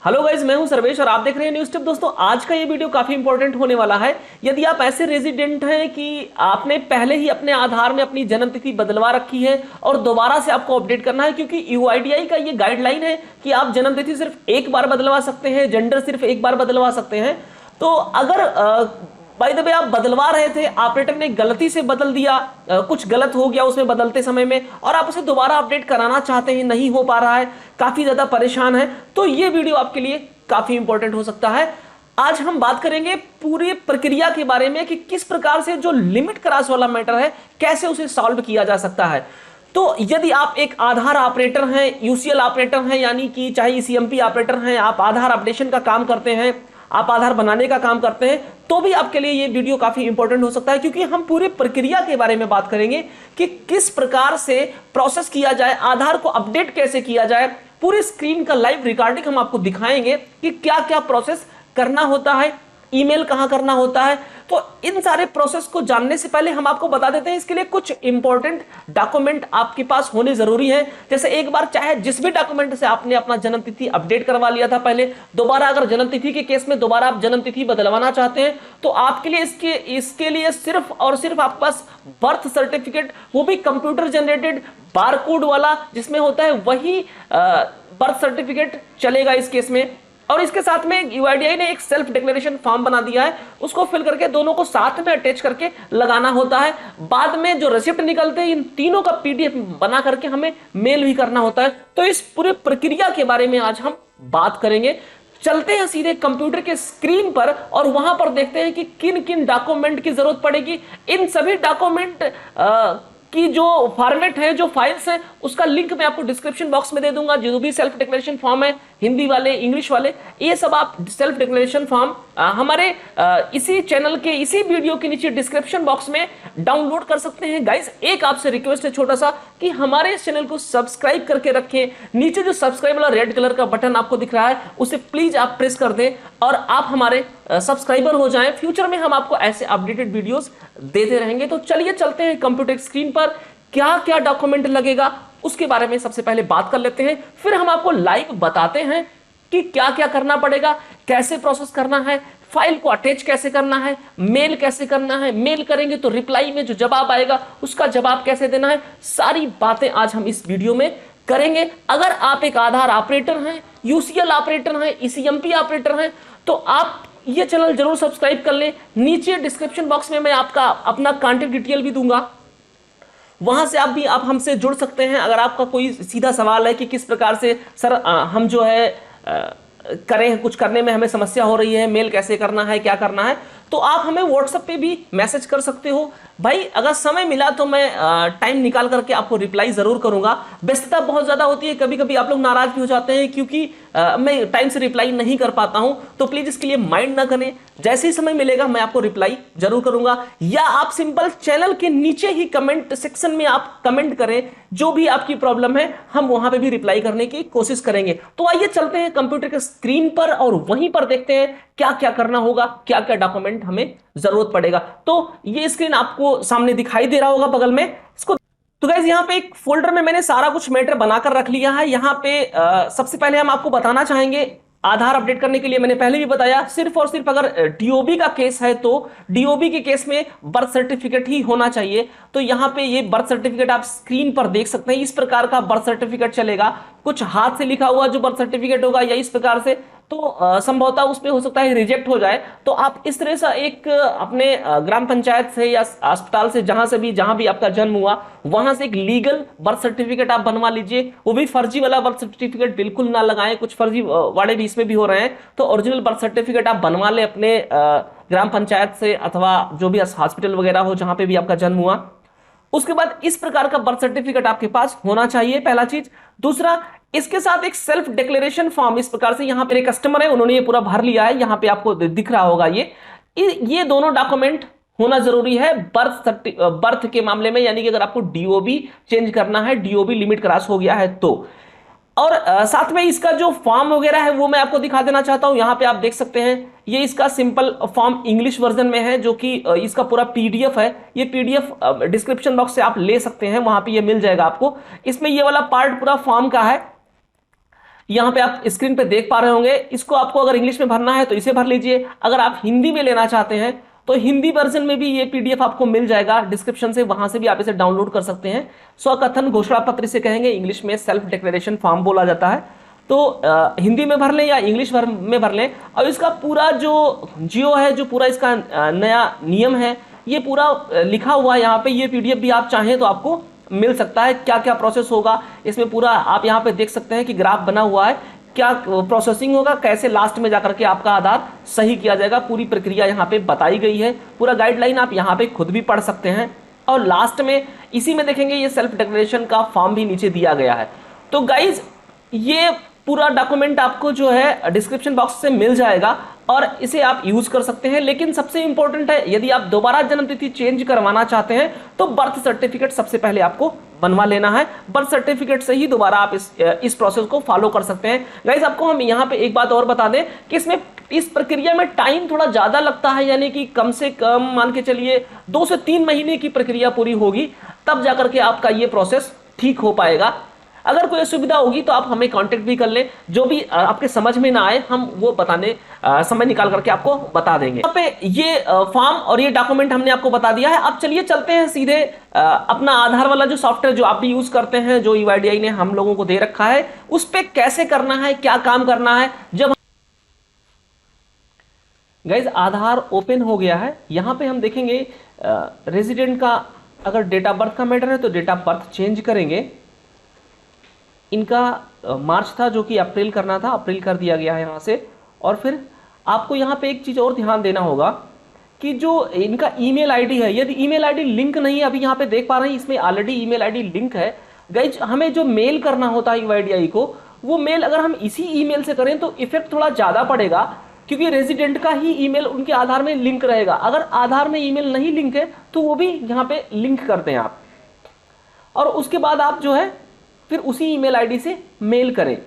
Hello guys, मैं हूं सर्वेश और आप देख रहे हैं न्यूज़ टिप। दोस्तों, आज का ये वीडियो काफी इंपॉर्टेंट होने वाला है। यदि आप ऐसे रेजिडेंट हैं कि आपने पहले ही अपने आधार में अपनी जन्म तिथि बदलवा रखी है और दोबारा से आपको अपडेट करना है, क्योंकि यूआईडीआई का ये गाइडलाइन है कि आप जन्म तिथि सिर्फ एक बार बदलवा सकते हैं, जेंडर सिर्फ एक बार बदलवा सकते हैं। तो अगर बाय द वे आप बदलवा रहे थे, ऑपरेटर ने गलती से बदल दिया, कुछ गलत हो गया उसमें बदलते समय में, और आप उसे दोबारा अपडेट कराना चाहते हैं, नहीं हो पा रहा है, काफी ज्यादा परेशान है, तो ये वीडियो आपके लिए काफी इंपॉर्टेंट हो सकता है। आज हम बात करेंगे पूरी प्रक्रिया के बारे में कि किस प्रकार से जो लिमिट क्रॉस वाला मैटर है, कैसे उसे सॉल्व किया जा सकता है। तो यदि आप एक आधार ऑपरेटर हैं, यूसीएल ऑपरेटर हैं, यानी कि चाहे ईसीएमपी ऑपरेटर हैं, आप आधार अपडेशन का काम करते हैं, आप आधार बनाने का काम करते हैं, तो भी आपके लिए ये वीडियो काफी इंपॉर्टेंट हो सकता है, क्योंकि हम पूरी प्रक्रिया के बारे में बात करेंगे कि किस प्रकार से प्रोसेस किया जाए, आधार को अपडेट कैसे किया जाए। पूरी स्क्रीन का लाइव रिकॉर्डिंग हम आपको दिखाएंगे कि क्या क्या प्रोसेस करना होता है, ईमेल कहां करना होता है। तो इन सारे प्रोसेस को जानने से पहले हम आपको बता देते हैं, इसके लिए कुछ इंपॉर्टेंट डॉक्यूमेंट आपके पास होने जरूरी है। जैसे एक बार चाहे जिस भी डॉक्यूमेंट से आपने अपना जन्म तिथि अपडेट करवा लिया था पहले, दोबारा अगर जन्म तिथि के केस में दोबारा आप जन्म तिथि बदलवाना चाहते हैं, तो आपके लिए इसके लिए सिर्फ और सिर्फ आपके पास बर्थ सर्टिफिकेट, वो भी कंप्यूटर जनरेटेड बारकोड वाला जिसमें होता है, वही बर्थ सर्टिफिकेट चलेगा इस केस में। और इसके साथ में यूआईडीआई ने एक सेल्फ डिक्लेरेशन फॉर्म बना दिया है, उसको फिल करके दोनों को साथ में अटैच करके लगाना होता है। बाद में जो रिसिप्ट निकलते हैं, इन तीनों का पीडीएफ बना करके हमें मेल भी करना होता है। तो इस पूरी प्रक्रिया के बारे में आज हम बात करेंगे। चलते हैं सीधे कंप्यूटर के स्क्रीन पर और वहां पर देखते हैं कि किन किन डॉक्यूमेंट की जरूरत पड़ेगी। इन सभी डॉक्यूमेंट की जो फॉर्मेट है, जो फाइल्स है, उसका लिंक मैं आपको डिस्क्रिप्शन बॉक्स में दे दूंगा। जो भी सेल्फ डिक्लेरेशन फॉर्म है, हिंदी वाले, इंग्लिश वाले, ये सब आप सेल्फ डिक्लेरेशन फॉर्म हमारे इसी चैनल के इसी वीडियो के नीचे डिस्क्रिप्शन बॉक्स में डाउनलोड कर सकते हैं। गाइस, एक आपसे रिक्वेस्ट है छोटा सा कि हमारे इस चैनल को सब्सक्राइब करके रखें। नीचे जो सब्सक्राइब वाला रेड कलर का बटन आपको दिख रहा है, उसे प्लीज आप प्रेस कर दें और आप हमारे सब्सक्राइबर हो जाएं। फ्यूचर में हम आपको ऐसे अपडेटेड वीडियोस देते रहेंगे। तो चलिए चलते हैं कंप्यूटर स्क्रीन पर, क्या क्या डॉक्यूमेंट लगेगा उसके बारे में सबसे पहले बात कर लेते हैं, फिर हम आपको लाइव बताते हैं कि क्या क्या करना पड़ेगा, कैसे प्रोसेस करना है, फाइल को अटैच कैसे करना है, मेल कैसे करना है, मेल करेंगे तो रिप्लाई में जो जवाब आएगा उसका जवाब कैसे देना है। सारी बातें आज हम इस वीडियो में करेंगे। अगर आप एक आधार ऑपरेटर हैं, यूसीएल ऑपरेटर हैं, ईसीएमपी ऑपरेटर हैं, तो आप ये चैनल जरूर सब्सक्राइब कर लें। नीचे डिस्क्रिप्शन बॉक्स में मैं आपका अपना कॉन्टेक्ट डिटेल भी दूंगा, वहां से आप हमसे जुड़ सकते हैं। अगर आपका कोई सीधा सवाल है कि किस प्रकार से सर हम जो है करें, कुछ करने में हमें समस्या हो रही है, मेल कैसे करना है, क्या करना है, तो आप हमें व्हाट्सएप पे भी मैसेज कर सकते हो। भाई, अगर समय मिला तो मैं टाइम निकाल करके आपको रिप्लाई जरूर करूंगा। व्यस्तता बहुत ज्यादा होती है, कभी कभी आप लोग नाराज भी हो जाते हैं क्योंकि मैं टाइम से रिप्लाई नहीं कर पाता हूं, तो प्लीज इसके लिए माइंड ना करें। जैसे ही समय मिलेगा मैं आपको रिप्लाई जरूर करूंगा, या आप सिंपल चैनल के नीचे ही कमेंट सेक्शन में आप कमेंट करें, जो भी आपकी प्रॉब्लम है हम वहां पे भी रिप्लाई करने की कोशिश करेंगे। तो आइए चलते हैं कंप्यूटर के स्क्रीन पर और वहीं पर देखते हैं क्या क्या करना होगा, क्या क्या डॉक्यूमेंट हमें जरूरत पड़ेगा। तो ये स्क्रीन आपको सामने दिखाई दे रहा होगा बगल में इसको। तो गाइस, यहाँ पे एक फोल्डर में मैंने सारा कुछ मैटर बनाकर रख लिया है। यहाँ पे सबसे पहले हम आपको बताना चाहेंगे, आधार अपडेट करने के लिए मैंने पहले भी बताया, सिर्फ और सिर्फ अगर डीओबी का केस है तो डीओबी के केस में बर्थ सर्टिफिकेट ही होना चाहिए। तो यहाँ पे ये बर्थ सर्टिफिकेट आप स्क्रीन पर देख सकते हैं, इस प्रकार का बर्थ सर्टिफिकेट चलेगा। कुछ हाथ से लिखा हुआ जो बर्थ सर्टिफिकेट होगा या इस प्रकार से, तो संभवतः उसमें हो सकता है रिजेक्ट हो जाए। तो आप इस तरह से एक अपने ग्राम पंचायत से या अस्पताल से, जहां भी आपका जन्म हुआ, वहां से एक लीगल बर्थ सर्टिफिकेट आप बनवा लीजिए। वो भी फर्जी वाला बर्थ सर्टिफिकेट बिल्कुल ना लगाएं, कुछ फर्जी वाले भी इसमें भी हो रहे हैं। तो ओरिजिनल बर्थ सर्टिफिकेट आप बनवा लें अपने ग्राम पंचायत से, अथवा जो भी हॉस्पिटल वगैरह हो जहां पे भी आपका जन्म हुआ। उसके बाद इस प्रकार का बर्थ सर्टिफिकेट आपके पास होना चाहिए, पहला चीज। दूसरा, इसके साथ एक सेल्फ डिक्लेरेशन फॉर्म, इस प्रकार से यहाँ पे एक कस्टमर है, उन्होंने ये पूरा भर लिया है, यहाँ पे आपको दिख रहा होगा। ये दोनों डॉक्यूमेंट होना जरूरी है बर्थ के मामले में, यानी कि अगर आपको डीओबी चेंज करना है, डीओबी लिमिट क्रॉस हो गया है तो। और साथ में इसका जो फॉर्म वगैरह है वो मैं आपको दिखा देना चाहता हूं। यहाँ पे आप देख सकते हैं, ये इसका सिंपल फॉर्म इंग्लिश वर्जन में है, जो कि इसका पूरा पीडीएफ है। ये पीडीएफ डिस्क्रिप्शन बॉक्स से आप ले सकते हैं, वहां पे ये मिल जाएगा आपको। इसमें ये वाला पार्ट पूरा फॉर्म का है। यहाँ पे आप स्क्रीन पे देख पा रहे होंगे। इसको आपको अगर इंग्लिश में भरना है तो इसे भर लीजिए, अगर आप हिंदी में लेना चाहते हैं तो हिंदी वर्जन में भी ये पीडीएफ आपको मिल जाएगा डिस्क्रिप्शन से, वहां से भी आप इसे डाउनलोड कर सकते हैं। स्वकथन घोषणा पत्र से कहेंगे, इंग्लिश में सेल्फ डिक्लेरेशन फॉर्म बोला जाता है। तो हिंदी में भर लें या इंग्लिश में भर लें, और इसका पूरा जो जियो है, जो पूरा इसका नया नियम है, ये पूरा लिखा हुआ है यहाँ पे। ये पीडीएफ भी आप चाहें तो आपको मिल सकता है। क्या क्या प्रोसेस होगा इसमें पूरा आप यहाँ पे देख सकते हैं कि ग्राफ बना हुआ है, क्या प्रोसेसिंग होगा, कैसे लास्ट में जाकर के आपका आधार सही किया जाएगा, पूरी प्रक्रिया यहाँ पे बताई गई है। पूरा गाइडलाइन आप यहाँ पे खुद भी पढ़ सकते हैं। और लास्ट में इसी में देखेंगे ये सेल्फ डिक्लेरेशन का फॉर्म भी नीचे दिया गया है। तो गाइज ये पूरा डॉक्यूमेंट आपको जो है डिस्क्रिप्शन बॉक्स से मिल जाएगा और इसे आप यूज कर सकते हैं। लेकिन सबसे इंपॉर्टेंट है, यदि आप दोबारा जन्म तिथि चेंज करवाना चाहते हैं तो बर्थ सर्टिफिकेट सबसे पहले आपको बनवा लेना है। बर्थ सर्टिफिकेट से ही दोबारा आप इस प्रोसेस को फॉलो कर सकते हैं। गाइस आपको हम यहाँ पे एक बात और बता दें कि इसमें इस प्रक्रिया में टाइम थोड़ा ज्यादा लगता है, यानी कि कम से कम मान के चलिए 2 से 3 महीने की प्रक्रिया पूरी होगी, तब जाकर के आपका ये प्रोसेस ठीक हो पाएगा। अगर कोई असुविधा होगी तो आप हमें कांटेक्ट भी कर लें, जो भी आपके समझ में ना आए हम वो बताने समय निकाल करके आपको बता देंगे। यहाँ पे ये फॉर्म और ये डॉक्यूमेंट हमने आपको बता दिया है। अब चलिए चलते हैं सीधे अपना आधार वाला जो सॉफ्टवेयर जो आप भी यूज करते हैं, जो यूआईडीआई ने हम लोगों को दे रखा है, उस पर कैसे करना है, क्या काम करना है। जब गाइज आधार ओपन हो गया है, यहाँ पे हम देखेंगे रेजिडेंट का अगर डेट ऑफ बर्थ का मैटर है तो डेट ऑफ बर्थ चेंज करेंगे। इनका मार्च था जो कि अप्रैल करना था, अप्रैल कर दिया गया है यहाँ से। और फिर आपको यहाँ पे एक चीज़ और ध्यान देना होगा कि जो इनका ईमेल आईडी है, यदि ईमेल आईडी लिंक नहीं है, अभी यहाँ पे देख पा रहे हैं इसमें ऑलरेडी ईमेल आईडी लिंक है। गाइज हमें जो मेल करना होता है यूआईडीआई को, वो मेल अगर हम इसी ईमेल से करें तो इफेक्ट थोड़ा ज़्यादा पड़ेगा, क्योंकि रेजिडेंट का ही ईमेल उनके आधार में लिंक रहेगा। अगर आधार में ईमेल नहीं लिंक है तो वो भी यहाँ पे लिंक कर दें आप, और उसके बाद आप जो है फिर उसी ईमेल आईडी से मेल करें।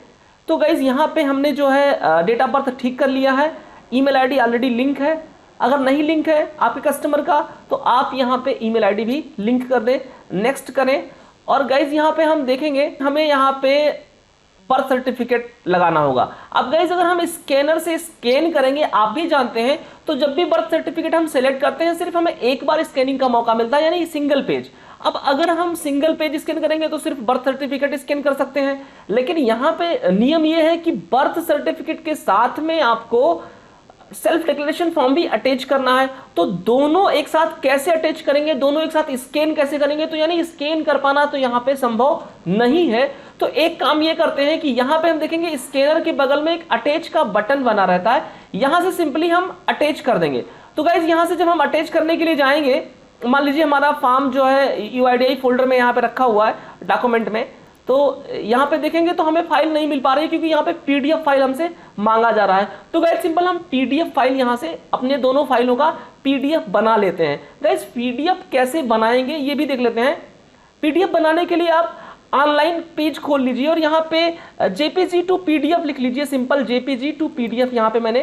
तो गाइज यहाँ पे हमने जो है डेट ऑफ बर्थ ठीक कर लिया है, ईमेल आईडी ऑलरेडी लिंक है। अगर नहीं लिंक है आपके कस्टमर का तो आप यहाँ पे ईमेल आईडी भी लिंक कर दें, नेक्स्ट करें। और गाइज यहाँ पे हम देखेंगे हमें यहाँ पे बर्थ सर्टिफिकेट लगाना होगा। अब गाइज अगर हम स्कैनर से स्कैन करेंगे, आप भी जानते हैं, तो जब भी बर्थ सर्टिफिकेट हम सेलेक्ट करते हैं सिर्फ हमें एक बार स्कैनिंग का मौका मिलता है, यानी सिंगल पेज। अब अगर हम सिंगल पेज स्कैन करेंगे तो सिर्फ बर्थ सर्टिफिकेट स्कैन कर सकते हैं, लेकिन यहाँ पे नियम ये है कि बर्थ सर्टिफिकेट के साथ में आपको सेल्फ डिक्लेरेशन फॉर्म भी अटैच करना है। तो दोनों एक साथ कैसे अटैच करेंगे, दोनों एक साथ स्कैन कैसे करेंगे, तो यानी स्कैन कर पाना तो यहाँ पे संभव नहीं है। तो एक काम ये करते हैं कि यहाँ पे हम देखेंगे स्कैनर के बगल में एक अटैच का बटन बना रहता है, यहाँ से सिंपली हम अटैच कर देंगे। तो गाइज यहाँ से जब हम अटैच करने के लिए जाएंगे, मान लीजिए हमारा फॉर्म जो है यूआईडीआई फोल्डर में यहाँ पे रखा हुआ है डॉक्यूमेंट में, तो यहाँ पे देखेंगे तो हमें फाइल नहीं मिल पा रही है, क्योंकि यहाँ पे पीडीएफ फाइल हमसे मांगा जा रहा है। तो गाइस सिंपल हम पीडीएफ फाइल यहाँ से अपने दोनों फाइलों का पीडीएफ बना लेते हैं। गाइस पीडीएफ कैसे बनाएंगे ये भी देख लेते हैं। पीडीएफ बनाने के लिए आप ऑनलाइन पेज खोल लीजिए और यहाँ पे जेपीजी टू पीडीएफ लिख लीजिए, सिंपल जेपीजी टू पीडीएफ यहाँ पे मैंने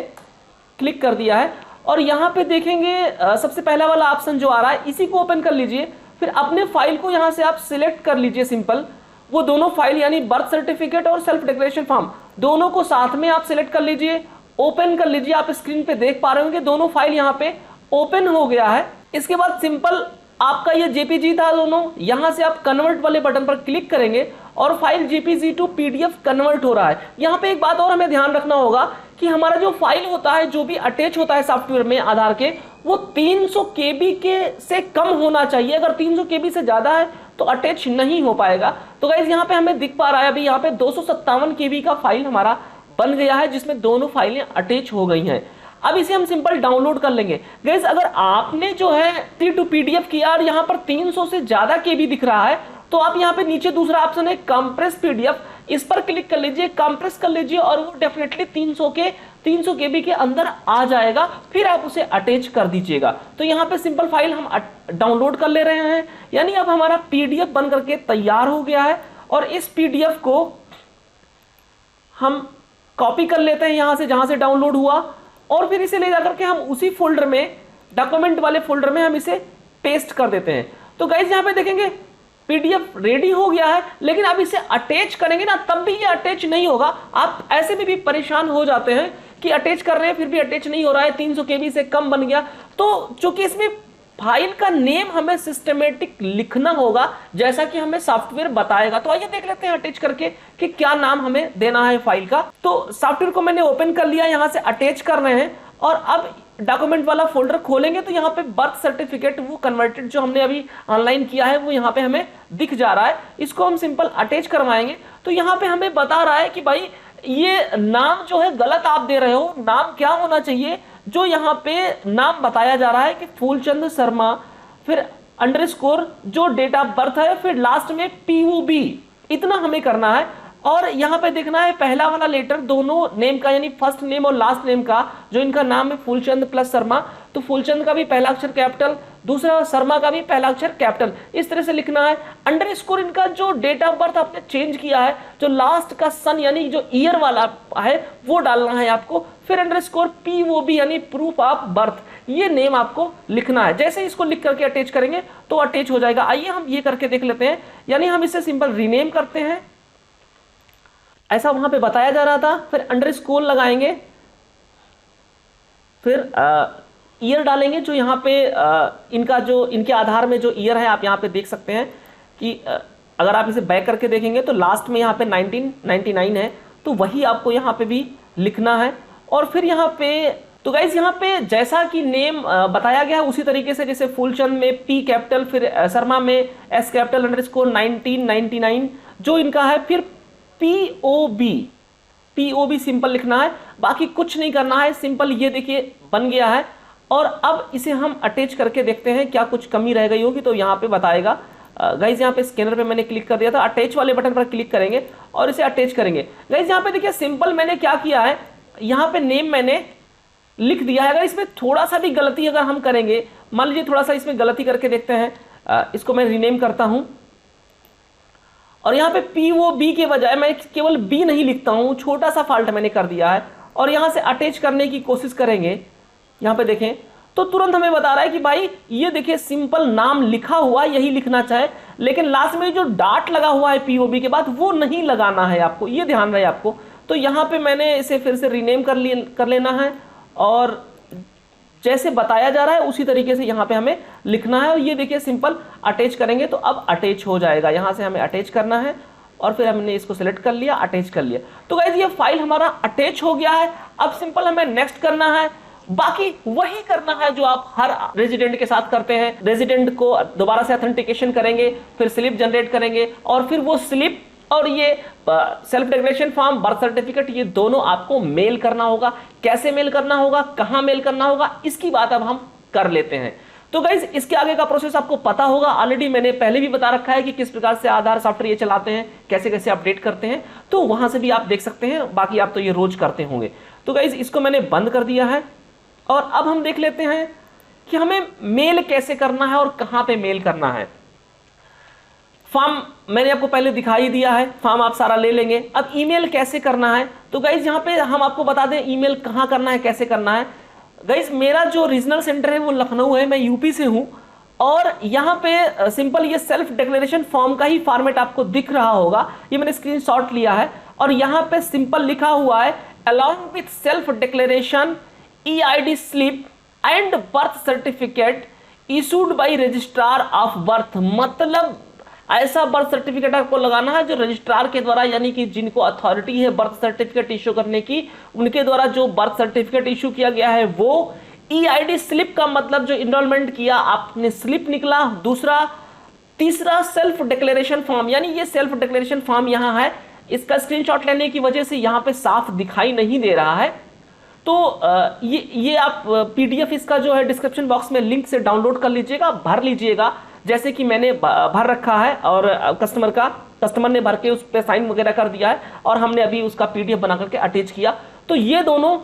क्लिक कर दिया है। और यहाँ पे देखेंगे सबसे पहला वाला ऑप्शन जो आ रहा है इसी को ओपन कर लीजिए। फिर अपने फाइल को यहाँ से आप सिलेक्ट कर लीजिए, सिंपल वो दोनों फाइल यानी बर्थ सर्टिफिकेट और सेल्फ डिक्लेरेशन फॉर्म दोनों को साथ में आप सिलेक्ट कर लीजिए, ओपन कर लीजिए। आप स्क्रीन पे देख पा रहे होंगे दोनों फाइल यहाँ पे ओपन हो गया है। इसके बाद सिंपल आपका ये जेपीजी था दोनों, यहाँ से आप कन्वर्ट वाले बटन पर क्लिक करेंगे और file JPG to PDF convert हो रहा है। यहाँ पे एक बात और हमें ध्यान रखना होगा कि हमारा जो फाइल होता है, जो भी अटैच होता है सॉफ्टवेयर में आधार के, वो 300 केबी के से कम होना चाहिए। अगर 300 केबी से ज्यादा है तो अटैच नहीं हो पाएगा। तो गाइस यहाँ पे हमें दिख पा रहा है अभी यहाँ पे 257 केबी का फाइल हमारा बन गया है, जिसमें दोनों फाइलें अटैच हो गई हैं। अब इसे हम सिंपल डाउनलोड कर लेंगे। गाइस अगर आपने जो है 3 पीडीएफ किया और यहाँ पर 300 से ज्यादा केबी दिख रहा है, तो आप यहाँ पे नीचे दूसरा ऑप्शन है कंप्रेस पीडीएफ, इस पर क्लिक कर लीजिए, कंप्रेस कर लीजिए और वो डेफिनेटली 300 केबी के अंदर आ जाएगा। फिर आप उसे अटैच कर दीजिएगा। तो यहाँ पे सिंपल फाइल हम डाउनलोड कर ले रहे हैं, यानी अब हमारा पीडीएफ बन करके तैयार हो गया है। और इस पीडीएफ को हम कॉपी कर लेते हैं यहाँ से जहां से डाउनलोड हुआ, और फिर इसे ले जाकर के हम उसी फोल्डर में, डॉक्यूमेंट वाले फोल्डर में हम इसे पेस्ट कर देते हैं। तो गाइज यहाँ पे देखेंगे पीडीएफ रेडी हो गया है, लेकिन आप इसे अटैच करेंगे ना तब भी ये अटैच नहीं होगा। आप ऐसे में भी परेशान हो जाते हैं कि अटैच कर रहे हैं फिर भी अटैच नहीं हो रहा है, 300 KB से कम बन गया। तो चूंकि इसमें फाइल का नेम हमें सिस्टमेटिक लिखना होगा जैसा कि हमें सॉफ्टवेयर बताएगा। तो आइए देख लेते हैं अटैच करके कि क्या नाम हमें देना है फाइल का। तो सॉफ्टवेयर को मैंने ओपन कर लिया, यहां से अटैच कर रहे हैं और अब डॉक्यूमेंट वाला फोल्डर खोलेंगे तो यहाँ पे बर्थ सर्टिफिकेट वो कन्वर्टेड जो हमने अभी ऑनलाइन किया है वो यहाँ पे हमें दिख जा रहा है। इसको हम सिंपल अटैच करवाएंगे तो यहाँ पे हमें बता रहा है कि भाई ये नाम जो है गलत आप दे रहे हो, नाम क्या होना चाहिए। जो यहाँ पे नाम बताया जा रहा है कि फूलचंद शर्मा, फिर अंडरस्कोर जो डेट ऑफ बर्थ है, फिर लास्ट में POB, इतना हमें करना है। और यहाँ पे देखना है पहला वाला लेटर दोनों नेम का, यानी फर्स्ट नेम और लास्ट नेम का, जो इनका नाम है फूलचंद प्लस शर्मा, तो फूलचंद का भी पहला अक्षर कैपिटल, दूसरा शर्मा का भी पहला अक्षर कैपिटल, इस तरह से लिखना है। अंडरस्कोर इनका जो डेट ऑफ बर्थ आपने चेंज किया है, जो लास्ट का सन यानी जो ईयर वाला है वो डालना है आपको। फिर अंडरस्कोर POB यानी प्रूफ ऑफ बर्थ, ये नेम आपको लिखना है। जैसे इसको लिख करके अटैच करेंगे तो अटैच हो जाएगा। आइए हम ये करके देख लेते हैं, यानी हम इसे सिंपल रीनेम करते हैं, ऐसा वहां पे बताया जा रहा था। फिर अंडरस्कोर लगाएंगे, फिर ईयर डालेंगे, जो यहाँ पे इनका जो इनके आधार में जो ईयर है आप यहाँ पे देख सकते हैं कि अगर आप इसे बैक करके देखेंगे तो लास्ट में यहाँ पे 1999 है, तो वही आपको यहाँ पे भी लिखना है। और फिर यहाँ पे तो गाइज यहाँ पे जैसा कि नेम बताया गया है उसी तरीके से, जैसे फूलचंद में P कैपिटल, फिर शर्मा में S कैपिटल, अंडरस्कोर 1999 जो इनका है, फिर POB सिंपल लिखना है, बाकी कुछ नहीं करना है। सिंपल ये देखिए बन गया है। और अब इसे हम अटैच करके देखते हैं क्या कुछ कमी रह गई होगी, तो यहाँ पे बताएगा। गाइज यहाँ पे स्कैनर पे मैंने क्लिक कर दिया था, अटैच वाले बटन पर क्लिक करेंगे और इसे अटैच करेंगे। गाइज यहाँ पे देखिए सिंपल मैंने क्या किया है, यहाँ पे नेम मैंने लिख दिया है। अगर इसमें थोड़ा सा भी गलती अगर हम करेंगे, मान लीजिए थोड़ा सा इसमें गलती करके देखते हैं, इसको मैं रीनेम करता हूं और यहाँ पे POB के बजाय मैं केवल B नहीं लिखता हूं, छोटा सा फॉल्ट मैंने कर दिया है। और यहाँ से अटैच करने की कोशिश करेंगे, यहाँ पे देखें तो तुरंत हमें बता रहा है कि भाई ये देखिए सिंपल नाम लिखा हुआ यही लिखना चाहे, लेकिन लास्ट में जो डॉट लगा हुआ है POB के बाद वो नहीं लगाना है आपको, ये ध्यान रहे आपको। तो यहाँ पे मैंने इसे फिर से रीनेम कर लेना है और जैसे बताया जा रहा है उसी तरीके से यहाँ पे हमें लिखना है। और ये देखिए सिंपल अटैच करेंगे तो अब अटैच हो जाएगा। यहाँ से हमें अटैच करना है और फिर हमने इसको सिलेक्ट कर लिया, अटैच कर लिया। तो गाइस ये फाइल हमारा अटैच हो गया है। अब सिंपल हमें नेक्स्ट करना है, बाकी वही करना है जो आप हर रेजिडेंट के साथ करते हैं। रेजिडेंट को दोबारा से ऑथेंटिकेशन करेंगे, फिर स्लिप जनरेट करेंगे और फिर वो स्लिप और ये self declaration form, birth certificate, ये दोनों आपको मेल करना होगा। कैसे मेल करना होगा, कहां मेल करना होगा, इसकी बात अब हम कर लेते हैं। तो गाइज इसके आगे का प्रोसेस आपको पता होगा, ऑलरेडी मैंने पहले भी बता रखा है कि किस प्रकार से आधार सॉफ्टवेयर ये चलाते हैं, कैसे कैसे अपडेट करते हैं, तो वहां से भी आप देख सकते हैं। बाकी आप तो ये रोज करते होंगे। तो गाइज इसको मैंने बंद कर दिया है और अब हम देख लेते हैं कि हमें मेल कैसे करना है और कहां पे मेल करना है। फॉर्म मैंने आपको पहले दिखाई दिया है, फॉर्म आप सारा ले लेंगे। अब ईमेल कैसे करना है, तो गाइज यहाँ पे हम आपको बता दें ईमेल कहाँ करना है, कैसे करना है। गाइज मेरा जो रीजनल सेंटर है वो लखनऊ है, मैं यूपी से हूँ। और यहाँ पे सिंपल ये सेल्फ डिक्लेरेशन फॉर्म का ही फॉर्मेट आपको दिख रहा होगा, ये मैंने स्क्रीनशॉट लिया है। और यहाँ पे सिंपल लिखा हुआ है along with self declaration EID slip and birth certificate issued by registrar of birth. मतलब ऐसा बर्थ सर्टिफिकेट आपको लगाना है जो रजिस्ट्रार के द्वारा, यानी कि जिनको अथॉरिटी है बर्थ सर्टिफिकेट इशू करने की, उनके द्वारा जो बर्थ सर्टिफिकेट इशू किया गया है वो। EID स्लिप का मतलब जो इनरोलमेंट किया आपने स्लिप निकला। दूसरा, तीसरा सेल्फ डिक्लेरेशन फॉर्म, यानी ये सेल्फ डिक्लेरेशन फॉर्म यहाँ है, इसका स्क्रीनशॉट लेने की वजह से यहाँ पे साफ दिखाई नहीं दे रहा है। तो ये आप PDF इसका जो है डिस्क्रिप्शन बॉक्स में लिंक से डाउनलोड कर लीजिएगा, भर लीजिएगा, जैसे कि मैंने भर रखा है। और कस्टमर ने भर के उस पर साइन वगैरह कर दिया है और हमने अभी उसका PDF बना करके अटैच किया। तो ये दोनों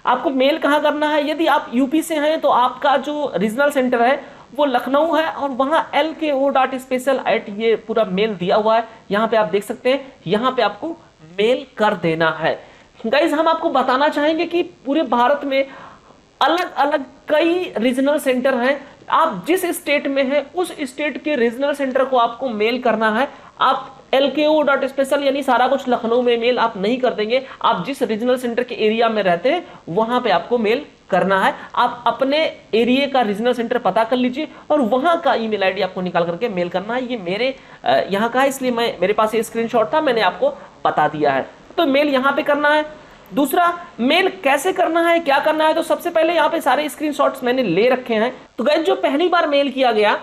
आपको मेल कहाँ करना है, यदि आप यूपी से हैं तो आपका जो रीजनल सेंटर है वो लखनऊ है और वहाँ LKO.special@ ये पूरा मेल दिया हुआ है, यहाँ पे आप देख सकते हैं। यहाँ पे आपको मेल कर देना है। गाइज हम आपको बताना चाहेंगे कि पूरे भारत में अलग अलग कई रीजनल सेंटर हैं, आप जिस स्टेट में हैं उस स्टेट के रीजनल सेंटर को आपको मेल करना है। आप lko.special यानी सारा कुछ लखनऊ में मेल आप नहीं कर देंगे, आप जिस रीजनल सेंटर के एरिया में रहते हैं वहां पे आपको मेल करना है। आप अपने एरिया का रीजनल सेंटर पता कर लीजिए और वहां का ईमेल आईडी आपको निकाल करके मेल करना है। ये मेरे यहाँ का है, इसलिए मेरे पास ये स्क्रीनशॉट था, मैंने आपको बता दिया है। तो मेल यहाँ पे करना है। दूसरा, मेल कैसे करना है, क्या करना है, तो सबसे पहले यहाँ पे सारे स्क्रीनशॉट्स मैंने ले रखे हैं। तो गाइस जो पहली बार मेल किया गया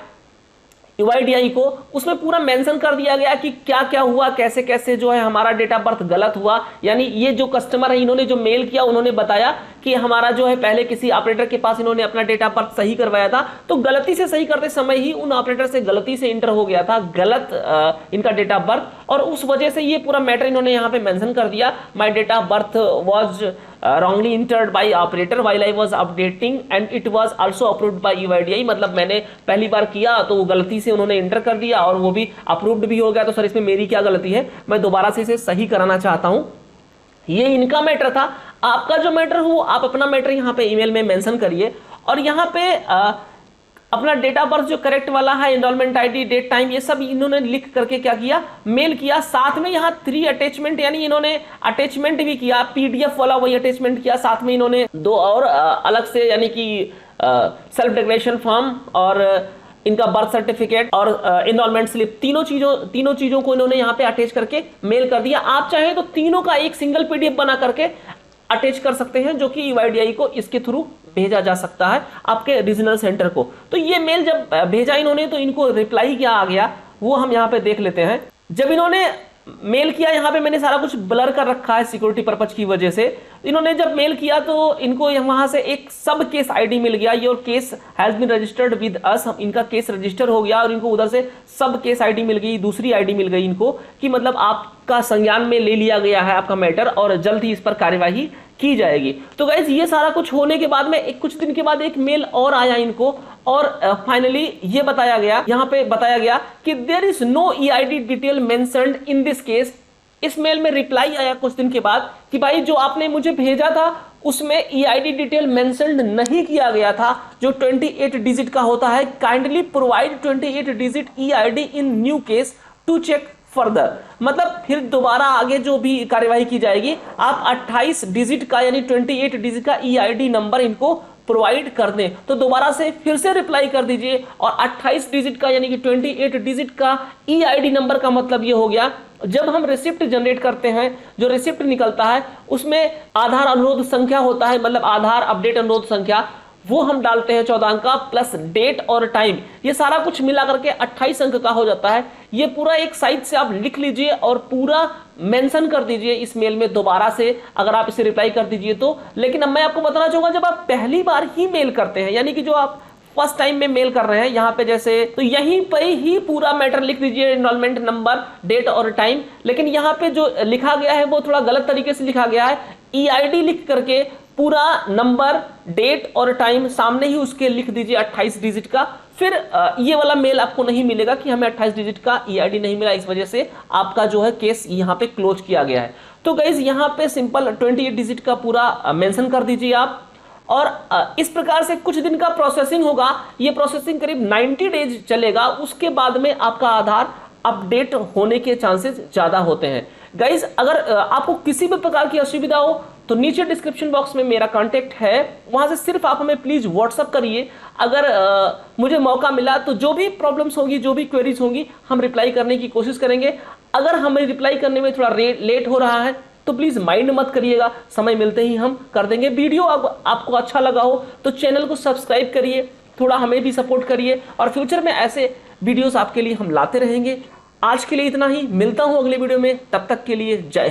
UIDAI को, उसमें पूरा मेंशन कर दिया गया कि क्या क्या हुआ, कैसे कैसे जो है हमारा डेट ऑफ बर्थ गलत हुआ। यानी ये जो कस्टमर है इन्होंने जो मेल किया उन्होंने बताया कि हमारा जो है पहले किसी ऑपरेटर के पास इन्होंने अपना डेट ऑफ बर्थ सही करवाया था, तो गलती से सही करते समय ही उन ऑपरेटर से गलती से इंटर हो गया था गलत इनका डेट ऑफ बर्थ, और उस वजह से ये पूरा मैटर इन्होंने यहाँ पे मेंशन कर दिया, my date of birth was wrongly entered by operator while I was updating and it was also approved by UIDAI। मतलब मैंने पहली बार किया तो वो गलती से उन्होंने इंटर कर दिया और वो भी अप्रूव्ड भी हो गया, तो सर इसमें मेरी क्या गलती है, मैं दोबारा से इसे सही कराना चाहता हूं। ये इनका मैटर था। आपका जो मैटर हो आप अपना मैटर यहाँ पे ईमेल में मेंशन करिए और यहाँ पे अपना डेट ऑफ बर्थ जो करेक्ट वाला है, एनरोलमेंट आईडी, डेट, टाइम, ये सब इन्होंने लिख करके क्या किया, मेल किया। साथ में यहाँ 3 अटैचमेंट, यानी इन्होंने अटैचमेंट भी किया, PDF वाला वही अटैचमेंट किया, साथ में इन्होंने 2 और अलग से यानी कि सेल्फ डिक्लेरेशन फॉर्म और इनका बर्थ सर्टिफिकेट और एनरोलमेंट स्लिप, तीनों चीजों को इन्होंने यहाँ पे अटैच करके मेल कर दिया। आप चाहें तो तीनों का एक सिंगल PDF बना करके अटैच कर सकते हैं, जो कि UIDAI को इसके थ्रू भेजा जा सकता है आपके रीजनल सेंटर को। तो ये मेल जब भेजा इन्होंने तो इनको रिप्लाई क्या आ गया वो हम यहाँ पे देख लेते हैं। जब इन्होंने मेल किया, यहाँ पे मैंने सारा कुछ ब्लर कर रखा है सिक्योरिटी पर्पज की वजह से, इन्होंने जब मेल किया तो इनको वहां से एक सब केस आईडी मिल गया, your case has been registered with us, इनका केस रजिस्टर हो गया और इनको उधर से सब केस आईडी मिल गई, दूसरी आईडी मिल गई इनको कि मतलब आपका संज्ञान में ले लिया गया है आपका मैटर और जल्द ही इस पर कार्यवाही की जाएगी। तो गाइस ये सारा कुछ होने के बाद में कुछ दिन के बाद एक मेल और आया इनको और फाइनली ये बताया गया, यहाँ पे बताया गया कि there is no EID detail mentioned in this case. इस मेल में रिप्लाई आया कुछ दिन के बाद कि भाई जो आपने मुझे भेजा था उसमें EID डिटेल मेंशन्ड नहीं किया गया था, जो 28 डिजिट का होता है। Kindly provide 28 digit EID in new case to check further. मतलब फिर दोबारा आगे जो भी कार्यवाही की जाएगी आप 28 डिजिट का यानी 28 डिजिट का EID नंबर इनको प्रोवाइड कर दें। तो दोबारा से फिर से रिप्लाई कर दीजिए और 28 डिजिट का यानी कि 28 डिजिट का EID नंबर का मतलब ये हो गया, जब हम रिसिप्ट जनरेट करते हैं जो रिसिप्ट निकलता है उसमें आधार अनुरोध संख्या होता है, मतलब आधार अपडेट अनुरोध संख्या, वो हम डालते हैं 14 अंक का प्लस डेट और टाइम, ये सारा कुछ मिला करके 28 अंक का हो जाता है। ये पूरा एक साइड से आप लिख लीजिए और पूरा मेंशन कर दीजिए इस मेल में दोबारा से, अगर आप इसे रिप्लाई कर दीजिए तो। लेकिन अब मैं आपको बताना चाहूंगा, जब आप पहली बार ही मेल करते हैं यानी कि जो आप फर्स्ट टाइम में मेल कर रहे हैं यहाँ पे जैसे, तो यहीं पे ही पूरा मैटर लिख दीजिए, एनरोलमेंट नंबर, डेट और टाइम। लेकिन यहाँ पे जो लिखा गया है वो थोड़ा गलत तरीके से लिखा गया है, EID लिख करके पूरा नंबर, डेट और टाइम सामने ही उसके लिख दीजिए 28 डिजिट का। फिर ये वाला मेल आपको नहीं मिलेगा कि हमें 28 डिजिट का EID नहीं मिला, इस वजह से आपका जो है केस यहाँ पे क्लोज किया गया है। तो गाइज यहाँ पे सिंपल 28 डिजिट का पूरा मेंशन कर दीजिए आप और इस प्रकार से कुछ दिन का प्रोसेसिंग होगा। ये प्रोसेसिंग करीब 90 डेज चलेगा, उसके बाद में आपका आधार अपडेट होने के चांसेस ज्यादा होते हैं। गाइज अगर आपको किसी भी प्रकार की असुविधा हो तो नीचे डिस्क्रिप्शन बॉक्स में मेरा कांटेक्ट है, वहां से सिर्फ आप हमें प्लीज व्हाट्सअप करिए। अगर मुझे मौका मिला तो जो भी प्रॉब्लम्स होंगी, जो भी क्वेरीज होंगी, हम रिप्लाई करने की कोशिश करेंगे। अगर हमें रिप्लाई करने में थोड़ा लेट हो रहा है तो प्लीज माइंड मत करिएगा, समय मिलते ही हम कर देंगे। वीडियो आपको अच्छा लगा हो तो चैनल को सब्सक्राइब करिए, थोड़ा हमें भी सपोर्ट करिए और फ्यूचर में ऐसे वीडियोस आपके लिए हम लाते रहेंगे। आज के लिए इतना ही, मिलता हूं अगले वीडियो में, तब तक के लिए जय हिंद।